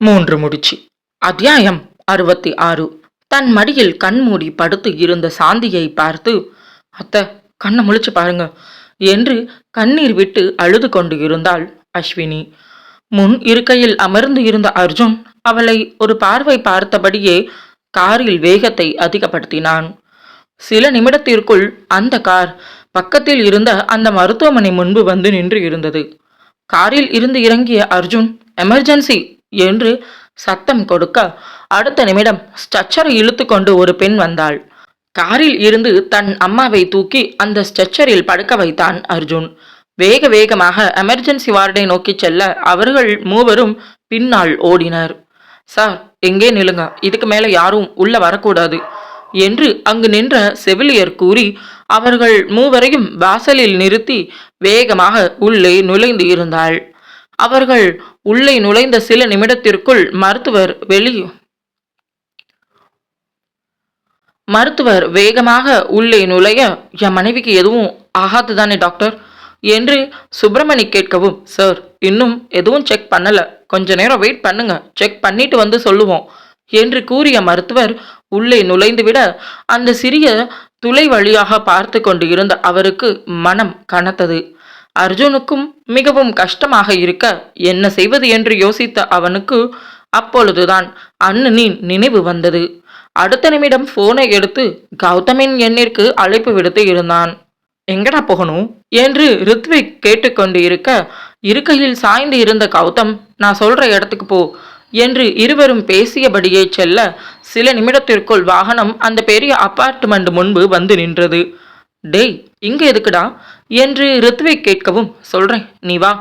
மூன்று முடிச்சு. அத்தியாயம் 66. தன் மடியில் கண்மூடி படுத்து இருந்த சாந்தியை பார்த்து, அத்தை, கண்ணை முழிச்சு பாருங்க என்று கண்ணீர் விட்டு அழுது கொண்டு இருந்தாள் அஸ்வினி. முன் இருக்கையில் அமர்ந்து இருந்த அர்ஜுன் அவளை ஒரு பார்வை பார்த்தபடியே காரில் வேகத்தை அதிகப்படுத்தினான். சில நிமிடத்திற்குள் அந்த கார் பக்கத்தில் இருந்த அந்த மருத்துவமனை முன்பு வந்து நின்று இருந்தது. காரில் இருந்து இறங்கிய அர்ஜுன் எமர்ஜென்சி என்று சத்தம் கொடுக்க, அடுத்த நிமிடம் ஸ்ட்ரெச்சரை இழுத்து கொண்டு ஒரு பெண் வந்தாள். காரில் இருந்து தன் அம்மாவை தூக்கி அந்த ஸ்ட்ரெச்சரில் படுக்க வைத்தான் அர்ஜுன். வேக வேகமாக எமர்ஜென்சி வார்டை நோக்கி செல்ல அவர்கள் மூவரும் பின்னால் ஓடினர். சார், எங்கே நில்லுங்க, இதுக்கு மேல யாரும் உள்ள வரக்கூடாது என்று அங்கு நின்ற செவிலியர் கூறி அவர்கள் மூவரையும் வாசலில் நிறுத்தி வேகமாக உள்ளே நுழைந்து இருந்தாள். அவர்கள் உள்ளே நுழைந்த சில நிமிடத்திற்குள் மருத்துவர் வேகமாக உள்ளே நுழைய, என் மனைவிக்கு எதுவும் ஆகாதுதானே டாக்டர் என்று சுப்பிரமணி கேட்கவும், சார், இன்னும் எதுவும் செக் பண்ணல, கொஞ்ச நேரம் வெயிட் பண்ணுங்க, செக் பண்ணிட்டு வந்து சொல்லுவோம் என்று கூறிய மருத்துவர் உள்ளே நுழைந்துவிட, அந்த சிறிய துளை வழியாக பார்த்து கொண்டு இருந்த அவருக்கு மனம் கனத்தது. அர்ஜுனுக்கும் மிகவும் கஷ்டமாக இருக்க என்ன செய்வது என்று யோசித்த அவனுக்கு அப்பொழுதுதான் அண்ணனின் நினைவு வந்தது. அடுத்த நிமிடம் போனை எடுத்து கௌதமின் எண்ணிற்கு அழைப்பு விடுத்து இருந்தான். எங்கடா போகணும் என்று ரித்விக் கேட்டுக்கொண்டு இருக்க, இருக்கையில் சாய்ந்து இருந்த கௌதம், நான் சொல்ற இடத்துக்கு போ என்று இருவரும் பேசியபடியே செல்ல, சில நிமிடத்திற்குள் வாகனம் அந்த பெரிய அபார்ட்மெண்ட் முன்பு வந்து நின்றது. டேய், இங்க எதுக்குடா என்று ரித்விக் கேட்கவும், சொல்றேன் நீ வா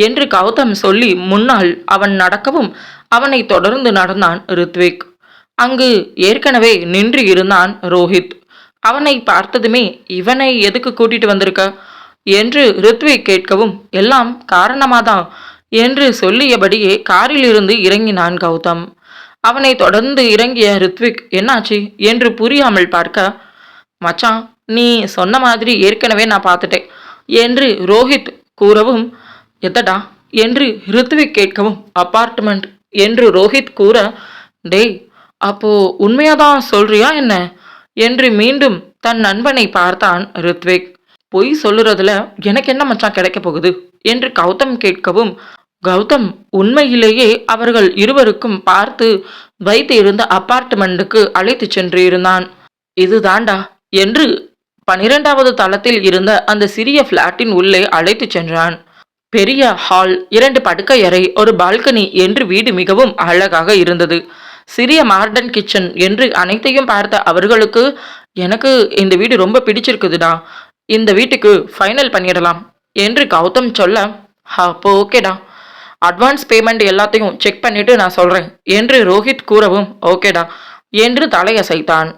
என்று கௌதம் சொல்லி முன்னால் அவன் நடக்கவும் அவனை தொடர்ந்து நடந்தான் ரித்விக். அங்கு ஏற்கனவே நின்று இருந்தான் ரோஹித். அவனை பார்த்ததுமே, இவனை எதுக்கு கூட்டிட்டு வந்திருக்க என்று ரித்விக் கேட்கவும், எல்லாம் காரணமாதான் என்று சொல்லியபடியே காரில் இருந்து இறங்கினான் கௌதம். அவனை தொடர்ந்து இறங்கிய ரித்விக் என்னாச்சு என்று புரியாமல் பார்க்க, மச்சான், நீ சொன்ன மாதிரி ஏற்கனவே நான் பார்த்துட்டேன் என்று ரோஹித் கூறவும், எதடா என்று ரித்விக் கேட்கவும், அபார்ட்மெண்ட் என்று ரோஹித் கூற, டேய், அப்போ உண்மையாதான் சொல்றியா என்ன என்று மீண்டும் தன் நண்பனை பார்த்தான் ரித்விக். பொய் சொல்லுறதுல எனக்கு என்ன மச்சான் கிடைக்க போகுது என்று கௌதம் கேட்கவும், கௌதம் உண்மையிலேயே அவர்கள் இருவருக்கும் பார்த்து வைத்து இருந்த அபார்ட்மெண்ட்டுக்கு அழைத்து சென்று இருந்தான். இது தாண்டா என்று 12வது தளத்தில் இருந்த அந்த சிறிய பிளாட்டின் உள்ளே அழைத்து சென்றான். பெரிய ஹால், 2 படுக்கை அறை, ஒரு பால்கனி என்று வீடு மிகவும் அழகாக இருந்தது. சிறிய மாடர்ன் கிச்சன் என்று அனைத்தையும் பார்த்த அவர்களுக்கு, எனக்கு இந்த வீடு ரொம்ப பிடிச்சிருக்குதுடா, இந்த வீட்டுக்கு ஃபைனல் பண்ணிடலாம் என்று கௌதம் சொல்ல, அப்போ ஓகேடா, அட்வான்ஸ் பேமெண்ட் எல்லாத்தையும் செக் பண்ணிட்டு நான் சொல்றேன் என்று ரோஹித் கூறவும், ஓகேடா என்று தலையசைத்தான்.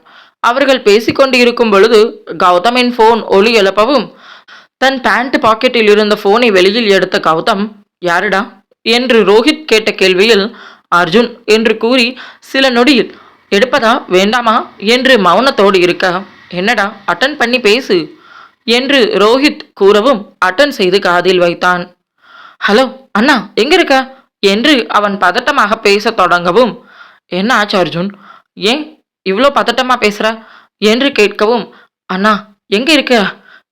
அவர்கள் பேசிக்கொண்டு இருக்கும் பொழுது கௌதமின் போன் ஒலி எழுப்பவும், தன் பேண்ட் பாக்கெட்டில் இருந்த போனை வெளியில் எடுத்த கௌதம், யாருடா என்று ரோஹித் கேட்ட கேள்வியில், அர்ஜுன் என்று கூறி சில நொடியில், எடுப்பதா வேண்டாமா என்று மௌனத்தோடு இருக்க, என்னடா அட்டன் பண்ணி பேசு என்று ரோஹித் கூறவும் அட்டன் செய்து காதில் வைத்தான். ஹலோ அண்ணா, எங்க இருக்க என்று அவன் பதட்டமாக பேச தொடங்கவும், என்ன ஆச்சு அர்ஜுன், ஏன் இவ்வளோ பதட்டமா பேசுற என்று கேட்கவும், அண்ணா எங்க இருக்க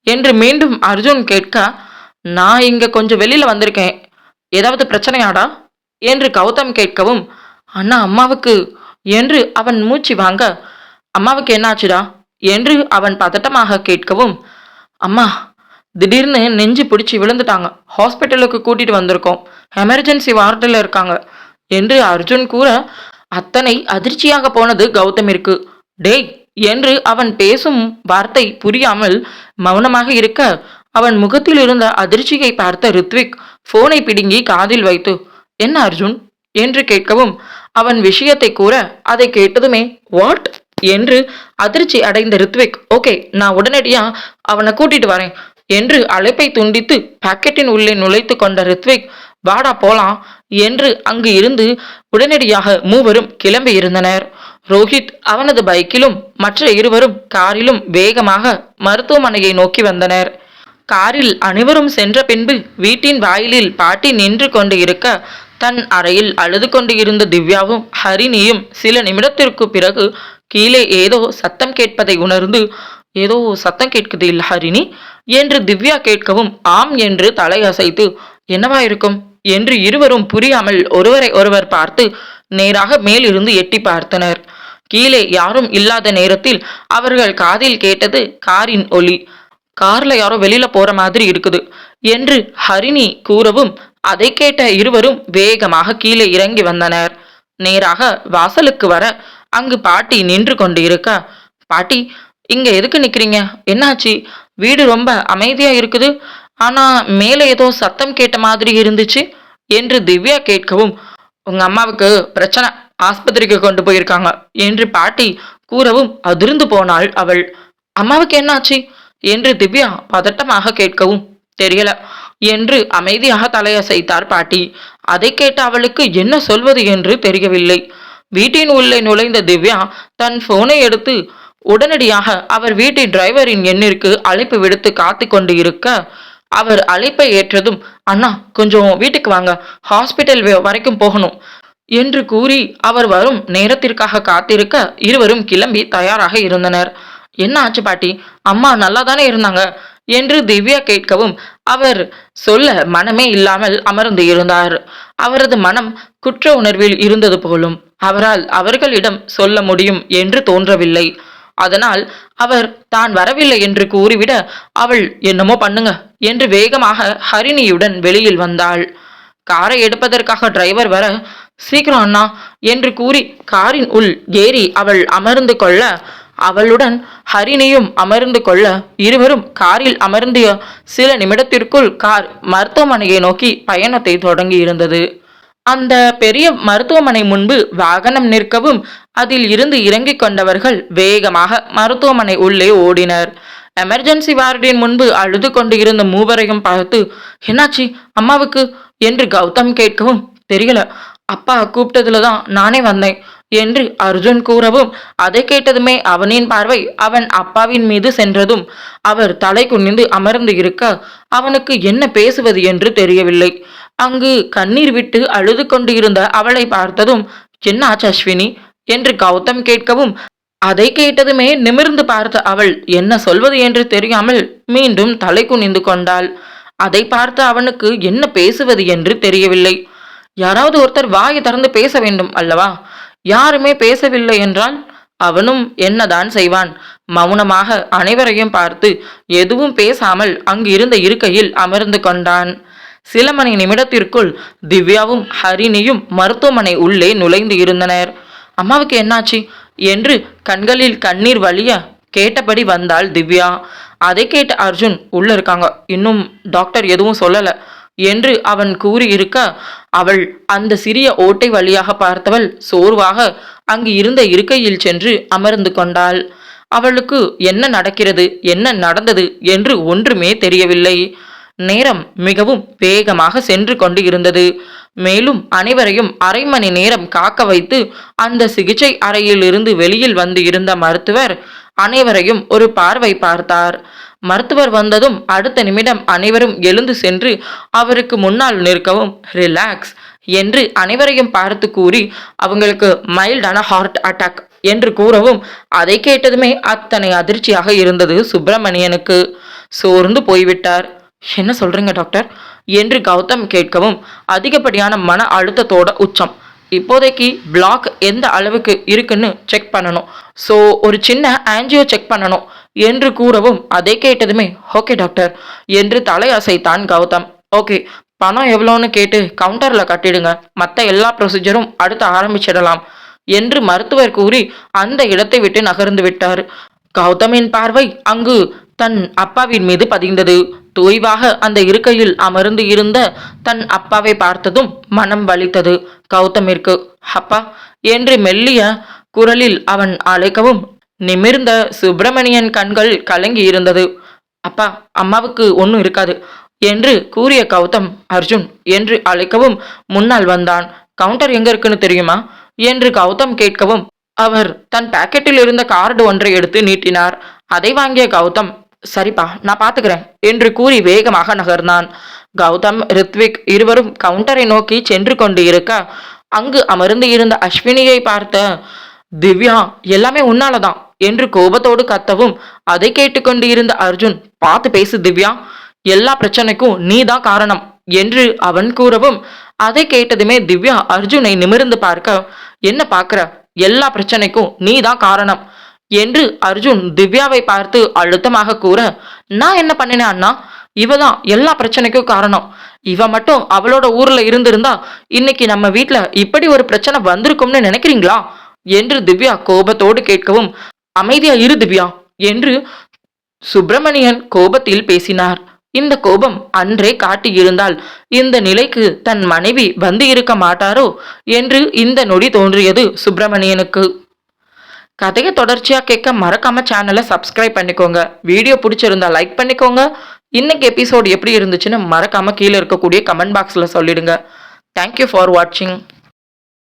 என்று மீண்டும் அர்ஜுன் கேட்க, நான் இங்க கொஞ்சம் வெளியில வந்திருக்கேன், ஏதாவது பிரச்சனையாடா என்று கௌதம் கேட்கவும், அண்ணா அம்மாவுக்கு என்று அவன் மூச்சு வாங்க, அம்மாவுக்கு என்னாச்சுடா என்று அவன் பதட்டமாக கேட்கவும், அம்மா திடீர்னு நெஞ்சு பிடிச்சி விழுந்துட்டாங்க, ஹாஸ்பிட்டலுக்கு கூட்டிட்டு வந்திருக்கோம், எமர்ஜென்சி வார்டில் இருக்காங்க என்று அர்ஜுன் கூற, அத்தனை அதிர்ச்சியாக போனது கௌதமிற்கு. டேய் என்று அவன் பேசும் வார்த்தை புரியாமல் மௌனமாக இருக்க, அவன் முகத்தில் இருந்த அதிர்ச்சியை பார்த்த ரித்விக் போனை பிடுங்கி காதில் வைத்து, என்ன அர்ஜுன் என்று கேட்கவும், அவன் விஷயத்தை கூற, அதை கேட்டதுமே வாட் என்று அதிர்ச்சி அடைந்த ரித்விக், ஓகே, நான் உடனடியா அவனை கூட்டிட்டு வரேன் என்று அழைப்பை துண்டித்து பாக்கெட்டின் உள்ளே நுழைத்து கொண்ட ரித்விக், வாடா போலாம் என்று அங்கு இருந்து உடனடியாக மூவரும் கிளம்பி இருந்தனர். ரோஹித் அவனது பைக்கிலும் மற்ற இருவரும் காரிலும் வேகமாக மருத்துவமனையை நோக்கி வந்தனர். காரில் அனைவரும் சென்ற பின்பு வீட்டின் வாயிலில் பாட்டி நின்று கொண்டு இருக்க, தன் அறையில் அழுது கொண்டு இருந்த திவ்யாவும் ஹரிணியும் சில நிமிடத்திற்கு பிறகு கீழே ஏதோ சத்தம் கேட்பதை உணர்ந்து, ஏதோ சத்தம் கேட்குது இல்ல ஹரிணி என்று திவ்யா கேட்கவும், ஆம் என்று தலையசைத்து, என்னவா இருக்கும் என்று இருவரும் புரியாமல் ஒருவரை ஒருவர் பார்த்து நேராக மேலிருந்து எட்டி பார்த்தனர். கீழே யாரும் இல்லாத நேரத்தில் அவர்கள் காதில் கேட்டது காரின் ஒலி. கார்ல யாரோ வெளியில போற மாதிரி இருக்குது என்று ஹரிணி கூறவும், அதை கேட்ட இருவரும் வேகமாக கீழே இறங்கி வந்தனர். நேராக வாசலுக்கு வர அங்கு பாட்டி நின்று கொண்டு இருக்க, பாட்டி இங்க எதுக்கு நிக்கிறீங்க, என்னாச்சு, வீடு ரொம்ப அமைதியா இருக்குது, ஆனா மேலே ஏதோ சத்தம் கேட்ட மாதிரி இருந்துச்சு என்று திவ்யா கேட்கவும், உங்க அம்மாவுக்கு பிரச்சனை, ஆஸ்பத்திரிக்கு கொண்டு போயிருக்காங்க என்று பாட்டி கூறவும் அதிர்ந்து போனாள் அவள். அம்மாவுக்கு என்னாச்சு என்று திவ்யா பதட்டமாக கேட்கவும், தெரியல என்று அமைதியாக தலையசைத்தார் பாட்டி. அதை கேட்ட அவளுக்கு என்ன சொல்வது என்று தெரியவில்லை. வீட்டின் உள்ளே நுழைந்த திவ்யா தன் போனை எடுத்து உடனடியாக அவர் வீட்டின் டிரைவரின் எண்ணிற்கு அழைப்பு விடுத்து காத்து கொண்டு இருக்க, அவர் அழைப்பை ஏற்றதும், அண்ணா கொஞ்சம் வீட்டுக்கு வாங்க, ஹாஸ்பிட்டல் வரைக்கும் போகணும் என்று கூறி அவர் வரும் நேரத்திற்காக காத்திருக்க இருவரும் கிளம்பி தயாராக இருந்தனர். என்ன ஆச்சு பாட்டி, அம்மா நல்லா தானே இருந்தாங்க என்று திவ்யா கேட்கவும், அவர் சொல்ல மனமே இல்லாமல் அமர்ந்து இருந்தார். அவரது மனம் குற்ற உணர்வில் இருந்தது போலும். அவரால் அவர்களிடம் சொல்ல முடியும் என்று தோன்றவில்லை. அதனால் அவர் தான் வரவில்லை என்று கூறிவிட, அவள் என்னமோ பண்ணுங்க என்று வேகமாக ஹரிணியுடன் வெளியில் வந்தாள். காரை எடுப்பதற்காக டிரைவர் வர, சீக்கிரம் அண்ணா என்று கூறி காரின் உள் ஏறி அவள் அமர்ந்து கொள்ள, அவளுடன் ஹரிணியும் அமர்ந்து கொள்ள, இருவரும் காரில் அமர்ந்து சில நிமிடத்திற்குள் கார் மருத்துவமனையை நோக்கி பயணத்தை தொடங்கி இருந்தது. அந்த பெரிய மருத்துவமனை முன்பு வாகனம் நிற்கவும் அதில் இருந்து இறங்கிக் கொண்டவர்கள் வேகமாக மருத்துவமனை உள்ளே ஓடினர். எமர்ஜென்சி வார்டின் முன்பு அழுது கொண்டு இருந்த மூவரையும் பார்த்து, என்னாச்சு அம்மாவுக்கு என்று கௌதம் கேட்கவும், தெரியல, அப்பா கூப்பிட்டதுல தான் நானே வந்தேன் என்று அர்ஜுன் கூறவும், அதை கேட்டதுமே அவனின் பார்வை அவன் அப்பாவின் மீது சென்றதும் அவர் தலை குனிந்து அமர்ந்து இருக்க அவனுக்கு என்ன பேசுவது என்று தெரியவில்லை. அங்கு கண்ணீர் விட்டு அழுது கொண்டு இருந்த அவளை பார்த்ததும், என்ன ஆச்சு அஸ்வினி என்று கௌதம் கேட்கவும், அதை கேட்டதுமே நிமிர்ந்து பார்த்த அவள் என்ன சொல்வது என்று தெரியாமல் மீண்டும் தலை குனிந்து கொண்டாள். அதை பார்த்த அவனுக்கு என்ன பேசுவது என்று தெரியவில்லை. யாராவது ஒருத்தர் வாயை திறந்து பேச வேண்டும் அல்லவா? யாருமே பேசவில்லை என்றால் அவனும் என்னதான் செய்வான்? மௌனமாக அனைவரையும் பார்த்து எதுவும் பேசாமல் அங்கு இருந்த இருக்கையில் அமர்ந்து கொண்டான். சில மணி நிமிடத்திற்குள் திவ்யாவும் ஹரிணியும் மருத்துவமனை உள்ளே நுழைந்து இருந்தனர். அம்மாவுக்கு என்னாச்சு என்று கண்களில் கண்ணீர் வழிய கேட்டபடி வந்தாள் திவ்யா. அதை கேட்ட அர்ஜுன், உள்ள இருக்காங்க, இன்னும் டாக்டர் எதுவும் சொல்லல என்று அவன் கூறியிருக்க, அவள் அந்த சிறிய ஓட்டை வழியாக பார்த்தவள் சோர்வாக அங்கு இருந்த இருக்கையில் சென்று அமர்ந்து கொண்டாள். அவளுக்கு என்ன நடக்கிறது, என்ன நடந்தது என்று ஒன்றுமே தெரியவில்லை. நேரம் மிகவும் வேகமாக சென்று கொண்டு இருந்தது. மேலும் அனைவரையும் அரை மணி நேரம் காக்க வைத்து அந்த சிகிச்சை அறையில் இருந்து வெளியில் வந்து இருந்த மருத்துவர் அனைவரையும் ஒரு பார்வை பார்த்தார். மருத்துவர் வந்ததும் அடுத்த நிமிடம் அனைவரும் எழுந்து சென்று அவருக்கு முன்னால் நிற்கவும், ரிலாக்ஸ் என்று அனைவரையும் பார்த்து கூறி, அவங்களுக்கு மைல்டான ஹார்ட் அட்டாக் என்று கூறவும், அதை கேட்டதுமே அத்தனை அதிர்ச்சியாக இருந்தது சுப்பிரமணியனுக்கு. சோர்ந்து போய்விட்டார். என்ன சொல்றீங்க டாக்டர் என்று கௌதம் கேட்கவும், அதிகப்படியான மன அழுத்தத்தோட உச்சம், இப்போதைக்கு பிளாக் எந்த அளவுக்கு இருக்குன்னு செக் பண்ணணும், ஸோ ஒரு சின்ன ஆன்ஜியோ செக் பண்ணணும் என்று கூறவும், அதை கேட்டதுமே ஓகே டாக்டர் என்று தலையசைத்தான் கௌதம். ஓகே, பணம் எவ்வளோன்னு கேட்டு கவுண்டரில் கட்டிடுங்க, மற்ற எல்லா ப்ரொசீஜரும் அடுத்து ஆரம்பிச்சிடலாம் என்று மருத்துவர் கூறி அந்த இடத்தை விட்டு நகர்ந்து விட்டார். கௌதமின் பார்வை அங்கு தன் அப்பாவின் மீது பதிந்தது. தோய்வாக அந்த இருக்கையில் அமர்ந்து இருந்த தன் அப்பாவை பார்த்ததும் மனம் வலித்தது கௌதமிற்கு. அப்பா என்று மெல்லிய குரலில் அவன் அழைக்கவும், நிமிர்ந்த சுப்பிரமணியன் கண்கள் கலங்கி இருந்தது. அப்பா, அம்மாவுக்கு ஒன்றும் இருக்காது என்று கூறிய கௌதம், அர்ஜுன் என்று அழைக்கவும் முன்னால் வந்தான். கவுண்டர் எங்க இருக்குன்னு தெரியுமா என்று கௌதம் கேட்கவும், அவர் தன் பாக்கெட்டில் இருந்த கார்டு ஒன்றை எடுத்து நீட்டினார். அதை வாங்கிய கௌதம், சரிப்பா, நான் பார்த்துக்கிறேன் என்று கூறி வேகமாக நகர்ந்தான். கௌதம், ரித்விக் இருவரும் கவுண்டரை நோக்கி சென்று கொண்டு இருக்க, அங்கு அமர்ந்து இருந்த அஸ்வினியை பார்த்த திவ்யா, எல்லாமே உன்னாலதான் என்று கோபத்தோடு கத்தவும், அதை கேட்டுக்கொண்டு இருந்த அர்ஜுன், பார்த்து பேசு திவ்யா, எல்லா பிரச்சனைக்கும் நீதான் காரணம் என்று அவன் கூறவும், அதை கேட்டதுமே திவ்யா அர்ஜுனை நிமிர்ந்து பார்க்க, என்ன பார்க்கிற, எல்லா பிரச்சனைக்கும் நீதான் காரணம் என்று அர்ஜுன் திவ்யாவை பார்த்து அழுத்தமாக கூற, நான் என்ன பண்ணினேன் அண்ணா, இவதான் எல்லா பிரச்சனைக்கும் காரணம். இவ மட்டும் அவளோட ஊர்ல இருந்திருந்தா இன்னைக்கு நம்ம வீட்ல இப்படி ஒரு பிரச்சனை வந்திருக்கும்னு நினைக்கிறீங்களா என்று திவ்யா கோபத்தோடு கேட்கவும், அமைதியா இரு திவ்யா என்று சுப்பிரமணியன் கோபத்தில் பேசினார். இந்த கோபம் அன்றே காட்டியிருந்தால் இந்த நிலைக்கு தன் மனைவி வந்து இருக்க மாட்டாரோ என்று இந்த நொடி தோன்றியது சுப்பிரமணியனுக்கு. கதையை தொடர்ச்சியா கேட்க மறக்காம சேனலை சப்ஸ்கிரைப் பண்ணிக்கோங்க. வீடியோ பிடிச்சிருந்தா லைக் பண்ணிக்கோங்க. இன்னைக்கு எபிசோடு எப்படி இருந்துச்சுன்னு மறக்காம கீழே இருக்கக்கூடிய கமெண்ட் பாக்ஸ்ல சொல்லிடுங்க. தேங்க்யூ ஃபார் வாட்சிங்.